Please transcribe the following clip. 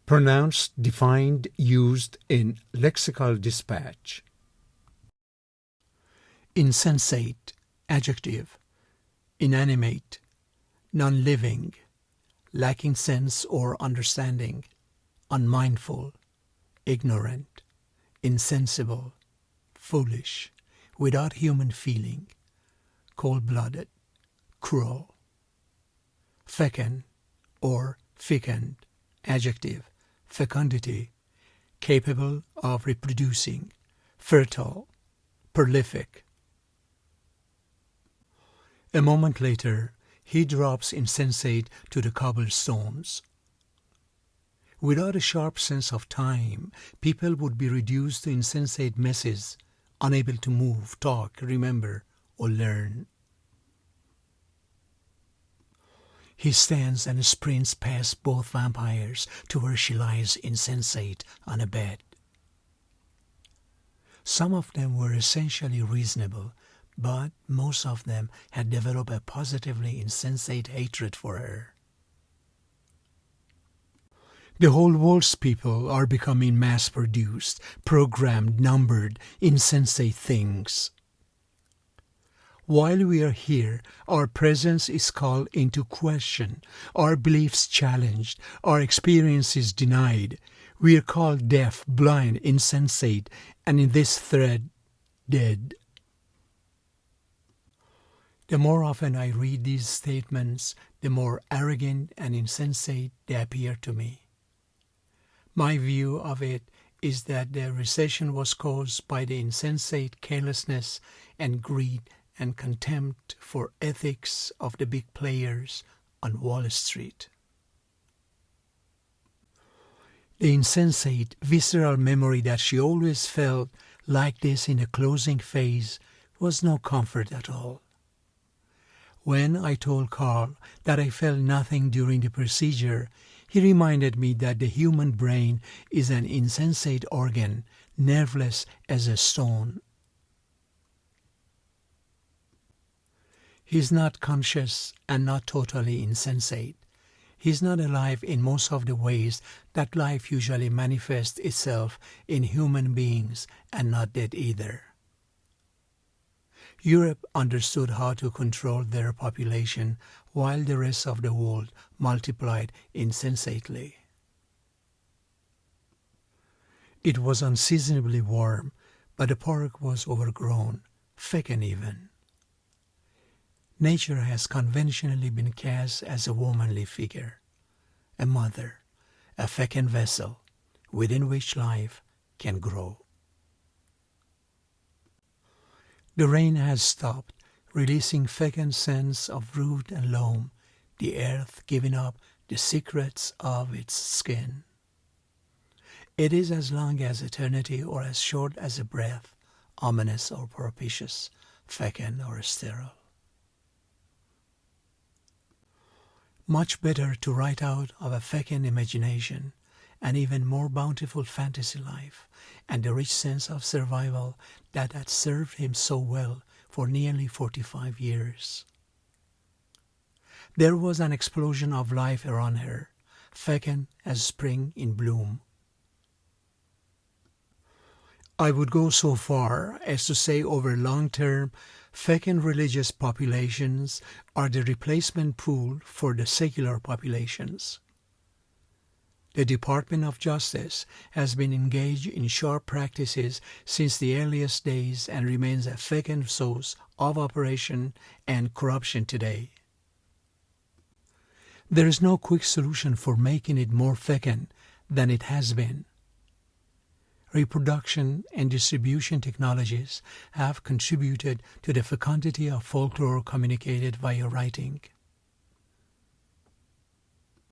Pronounced, defined, used in lexical dispatch. Insensate, adjective, inanimate, non-living, lacking sense or understanding, unmindful, ignorant, insensible, foolish, without human feeling, cold-blooded, cruel. Fecund or fecund, adjective, fecundity, capable of reproducing, fertile, prolific. A moment later, he drops insensate to the cobblestones. Without a sharp sense of time, people would be reduced to insensate messes, unable to move, talk, remember, or learn. He stands and sprints past both vampires to where she lies insensate on a bed. Some of them were essentially reasonable, but most of them had developed a positively insensate hatred for her. The whole world's people are becoming mass-produced, programmed, numbered, insensate things. While we are here, our presence is called into question, our beliefs challenged, our experiences denied. We are called deaf, blind, insensate, and in this thread, dead. The more often I read these statements, the more arrogant and insensate they appear to me. My view of it is that the recession was caused by the insensate carelessness and greed and contempt for ethics of the big players on Wall Street. The insensate, visceral memory that she always felt like this in the closing phase was no comfort at all. When I told Carl that I felt nothing during the procedure, he reminded me that the human brain is an insensate organ, nerveless as a stone. He is not conscious and not totally insensate. He is not alive in most of the ways that life usually manifests itself in human beings, and not dead either. Europe understood how to control their population while the rest of the world multiplied insensately. It was unseasonably warm, but the park was overgrown, fecund even. Nature has conventionally been cast as a womanly figure, a mother, a fecund vessel within which life can grow. The rain has stopped, releasing fecund scents of root and loam, the earth giving up the secrets of its skin. It is as long as eternity or as short as a breath, ominous or propitious, fecund or sterile. Much better to write out of a fecund imagination, an even more bountiful fantasy life, and the rich sense of survival that had served him so well for nearly 45 years. There was an explosion of life around her, fecund as spring in bloom. I would go so far as to say over long term, fecund religious populations are the replacement pool for the secular populations. The Department of Justice has been engaged in sharp practices since the earliest days and remains a fecund source of operation and corruption today. There is no quick solution for making it more fecund than it has been. Reproduction and distribution technologies have contributed to the fecundity of folklore communicated via writing.